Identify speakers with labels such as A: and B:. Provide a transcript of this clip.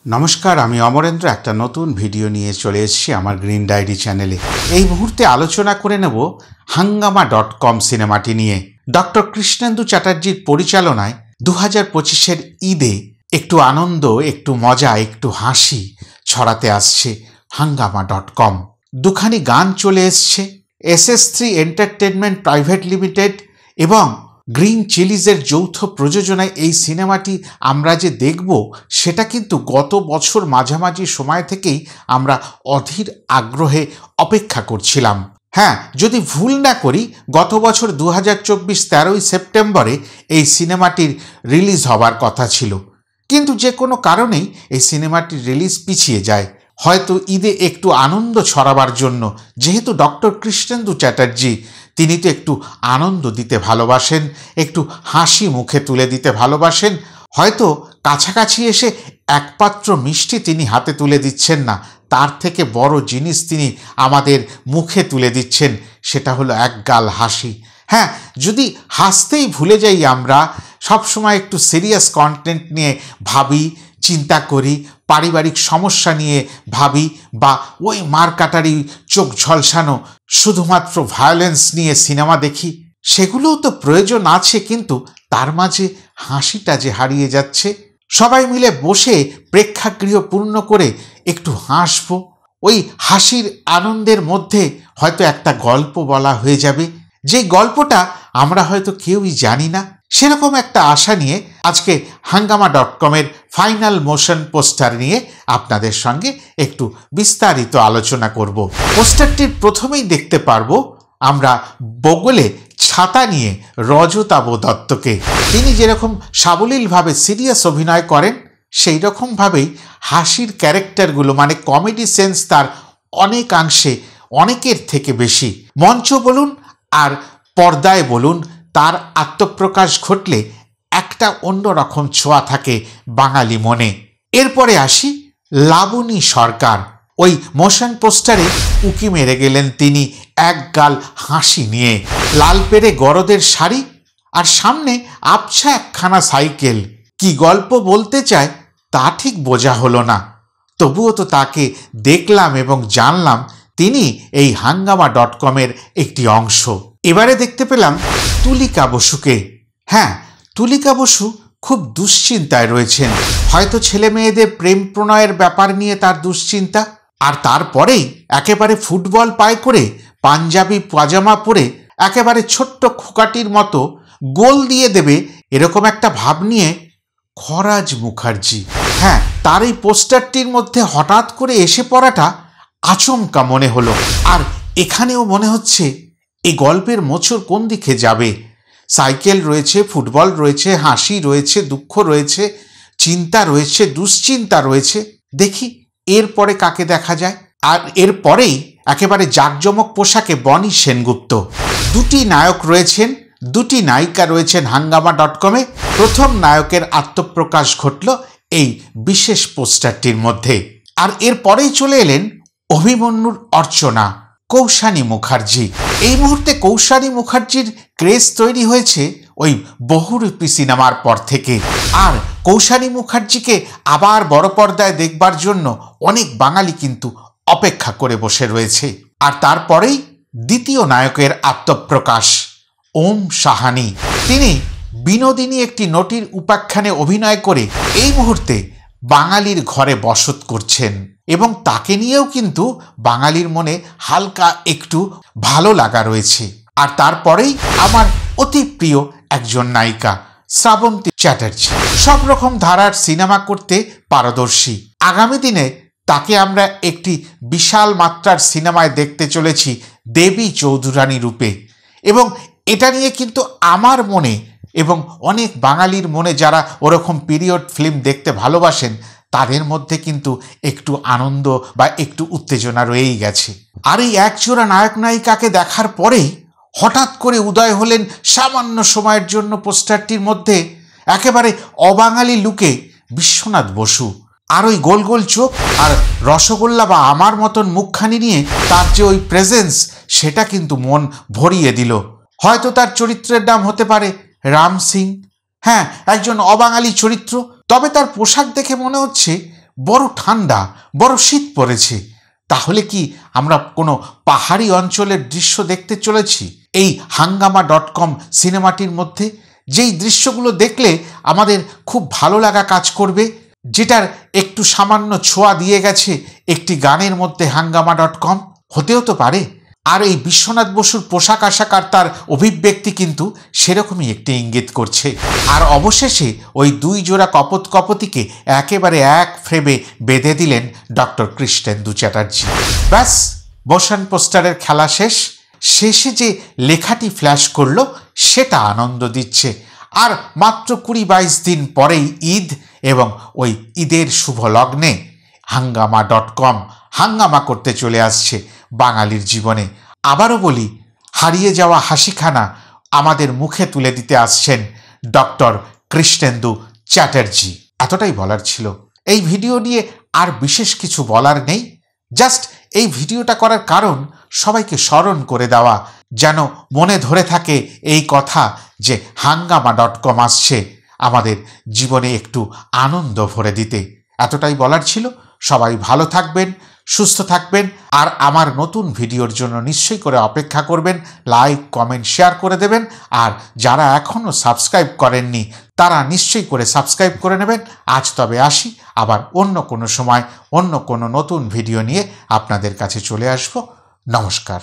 A: নমস্কার, আমি অমরেন্দ্র একটা নতুন ভিডিও নিয়ে চলে এসেছি আমার গ্রিন ডায়েরি চ্যানেলে। এই মুহূর্তে আলোচনা করে নেব হাঙ্গামা.com সিনেমাটি নিয়ে। ডক্টর কৃষ্ণেন্দু চ্যাটার্জির পরিচালনায় 2025-এর ঈদে একটু আনন্দ, একটু মজা, একটু হাসি ছড়াতে আসছে হাঙ্গামা.com। দুখানি গান চলে এসছে। SS3 এন্টারটেনমেন্ট প্রাইভেট লিমিটেড এবং গ্রিন চিলিজের যৌথ প্রযোজনায় এই সিনেমাটি আমরা যে দেখব সেটা কিন্তু গত বছর মাঝামাঝি সময় থেকেই আমরা অধীর আগ্রহে অপেক্ষা করছিলাম। হ্যাঁ, যদি ভুল না করি গত বছর 2024 13ই সেপ্টেম্বরে এই সিনেমাটির রিলিজ হবার কথা ছিল, কিন্তু যে কোনো কারণেই এই সিনেমাটির রিলিজ পিছিয়ে যায়। হয়তো ঈদে একটু আনন্দ ছড়াবার জন্য, যেহেতু ডক্টর কৃষ্ণেন্দু চ্যাটার্জি তিনি তো একটু আনন্দ দিতে ভালোবাসেন, একটু হাসি মুখে তুলে দিতে ভালোবাসেন। হয়তো কাছাকাছি এসে একপাত্র মিষ্টি তিনি হাতে তুলে দিচ্ছেন না, তার থেকে বড় জিনিস তিনি আমাদের মুখে তুলে দিচ্ছেন, সেটা হলো একগাল হাসি। হ্যাঁ, যদি হাসতেই ভুলে যাই, আমরা সবসময় একটু সিরিয়াস কন্টেন্ট নিয়ে ভাবি, চিন্তা করি, পারিবারিক সমস্যা নিয়ে ভাবি, বা ওই মারকাটারি চোখ ঝলসানো শুধুমাত্র ভায়োলেন্স নিয়ে সিনেমা দেখি, সেগুলোও তো প্রয়োজন আছে, কিন্তু তার মাঝে হাসিটা যে হারিয়ে যাচ্ছে। সবাই মিলে বসে প্রেক্ষাগৃহ পূর্ণ করে একটু হাসবো, ওই হাসির আনন্দের মধ্যে হয়তো একটা গল্প বলা হয়ে যাবে, যে গল্পটা আমরা হয়তো কেউই জানি না। সেরকম একটা আশা নিয়ে আজকে হাঙ্গামা.com-এর ফাইনাল মোশন পোস্টার নিয়ে আপনাদের সঙ্গে একটু বিস্তারিত আলোচনা করব। পোস্টারটির প্রথমেই দেখতে পারবো আমরা বগলে ছাতা নিয়ে রজতাভ দত্তকে। তিনি যেরকম সাবলীলভাবে সিরিয়াস অভিনয় করেন, সেই রকমভাবেই হাসির ক্যারেক্টারগুলো, মানে কমেডি সেন্স তার অনেকাংশে অনেকের থেকে বেশি। মঞ্চ বলুন আর পর্দায় বলুন, তার আত্মপ্রকাশ ঘটলে একটা অন্যরকম ছোঁয়া থাকে বাঙালি মনে। এরপরে আসি লাবণী সরকার। ওই মোশন পোস্টারে উকি মেরে গেলেন তিনি একগাল হাসি নিয়ে। লাল পেরে গরদের শাড়ি আর সামনে আবছা একখানা সাইকেল। কি গল্প বলতে চায় তা ঠিক বোঝা হলো না, তবুও তো তাকে দেখলাম এবং জানলাম তিনি এই হাঙ্গামা.com-এর একটি অংশ। এবারে দেখতে পেলাম তুলিকা বসুকে। হ্যাঁ, তুলিকা বসু খুব দুশ্চিন্তায় রয়েছেন। হয়তো ছেলে মেয়েদের প্রেম প্রণয়ের ব্যাপার নিয়ে তার দুশ্চিন্তা, আর তারপরেই একেবারে ফুটবল পায় করে পাঞ্জাবি পাজামা পরে একেবারে ছোট্ট খোকাটির মতো গোল দিয়ে দেবে, এরকম একটা ভাব নিয়ে খরাজ মুখার্জি। হ্যাঁ, তার এই পোস্টারটির মধ্যে হঠাৎ করে এসে পড়াটা আচমকা মনে হলো। আর এখানেও মনে হচ্ছে এই গল্পের মোচড় কোন দিকে যাবে। সাইকেল রয়েছে, ফুটবল রয়েছে, হাসি রয়েছে, দুঃখ রয়েছে, চিন্তা রয়েছে, দুশ্চিন্তা রয়েছে। দেখি এরপরে কাকে দেখা যায়। আর এরপরেই একেবারে জাঁকজমক পোশাকে বনি সেনগুপ্ত। দুটি নায়ক রয়েছেন, দুটি নায়িকা রয়েছেন হাঙ্গামা.com-এ। প্রথম নায়কের আত্মপ্রকাশ ঘটল এই বিশেষ পোস্টারটির মধ্যে। আর এরপরেই চলে এলেন অভিমন্যুর অর্চনা, কৌশানী মুখার্জি। এই মুহূর্তে কৌশানী মুখার্জির ক্রেজ তৈরি হয়েছে ওই বহুরূপী সিনেমার পর থেকে। আর কৌশানী মুখার্জিকে আবার বড় পর্দায় দেখবার জন্য অনেক বাঙালি কিন্তু অপেক্ষা করে বসে রয়েছে। আর তারপরেই দ্বিতীয় নায়কের আত্মপ্রকাশ, ওম সাহানি। তিনি বিনোদিনী একটি নটির উপাখ্যানে অভিনয় করে এই মুহূর্তে বাঙালির ঘরে বসত করছেন, এবং তাকে নিয়েও কিন্তু বাঙালির মনে হালকা একটু ভালো লাগা রয়েছে। আর তারপরেই আমার অতি প্রিয় একজন নায়িকা, শ্রাবন্তী চ্যাটার্জি। সব রকম ধারার সিনেমা করতে পারদর্শী। আগামী দিনে তাকে আমরা একটি বিশাল মাত্রার সিনেমায় দেখতে চলেছি দেবী চৌধুরানী রূপে। এবং এটা নিয়ে কিন্তু আমার মনে এবং অনেক বাঙালির মনে, যারা ওরকম পিরিয়ড ফিল্ম দেখতে ভালোবাসেন, তাদের মধ্যে কিন্তু একটু আনন্দ বা একটু উত্তেজনা রয়েই গেছে। আর এই একজোড়া নায়ক নায়িকাকে দেখার পরেই হঠাৎ করে উদয় হলেন সামান্য সময়ের জন্য পোস্টারটির মধ্যে একেবারে অবাঙালি লুকে বিশ্বনাথ বসু। আর ওই গোল গোল চোখ আর রসগোল্লা বা আমার মতন মুখখানি নিয়ে তার যে ওই প্রেজেন্স, সেটা কিন্তু মন ভরিয়ে দিল। হয়তো তার চরিত্রের নাম হতে পারে রাম সিং। হ্যাঁ, একজন অবাঙালি চরিত্র, তবে তার পোশাক দেখে মনে হচ্ছে বড় ঠান্ডা, বড় শীত পড়েছে। তাহলে কি আমরা কোনো পাহাড়ি অঞ্চলের দৃশ্য দেখতে চলেছি এই hangama.com সিনেমাটির মধ্যে? যেই দৃশ্যগুলো দেখলে আমাদের খুব ভালো লাগা কাজ করবে, যেটার একটু সামান্য ছোঁয়া দিয়ে গেছে একটি গানের মধ্যে hangama.com, হতেও তো পারে। আর এই বিশ্বনাথ বসুর পোশাক আশাক আর তার অভিব্যক্তি কিন্তু সেরকমই একটি ইঙ্গিত করছে। আর অবশেষে ওই দুই জোড়া কপোতিকে একেবারে এক ফ্রেমে বেঁধে দিলেন ডক্টর কৃষ্ণেন্দু চ্যাটার্জি। ব্যাস, মোশন পোস্টারের খেলা শেষ। শেষে যে লেখাটি ফ্ল্যাশ করলো সেটা আনন্দ দিচ্ছে। আর মাত্র 20-22 দিন পরেই ঈদ, এবং ওই ঈদের শুভ লগ্নে hangama.com হাঙ্গামা করতে চলে আসছে বাঙালির জীবনে। আবারও বলি, হারিয়ে যাওয়া হাসিখানা আমাদের মুখে তুলে দিতে আসছেন ডক্টর কৃষ্ণেন্দু চ্যাটার্জি। এতটাই বলার ছিল। এই ভিডিও নিয়ে আর বিশেষ কিছু বলার নেই। জাস্ট এই ভিডিওটা করার কারণ সবাইকে স্মরণ করে দেওয়া, যেন মনে ধরে থাকে এই কথা যে hangama.com আসছে আমাদের জীবনে একটু আনন্দ ভরে দিতে। এতটাই বলার ছিল। সবাই ভালো থাকবেন, সুস্থ থাকবেন, আর আমার নতুন ভিডিওর জন্য নিশ্চয়ই করে অপেক্ষা করবেন। লাইক, কমেন্ট, শেয়ার করে দেবেন। আর যারা এখনও সাবস্ক্রাইব করেননি তারা নিশ্চয়ই করে সাবস্ক্রাইব করে নেবেন। আজ তবে আসি, আবার অন্য কোনো সময় অন্য কোনো নতুন ভিডিও নিয়ে আপনাদের কাছে চলে আসব। নমস্কার।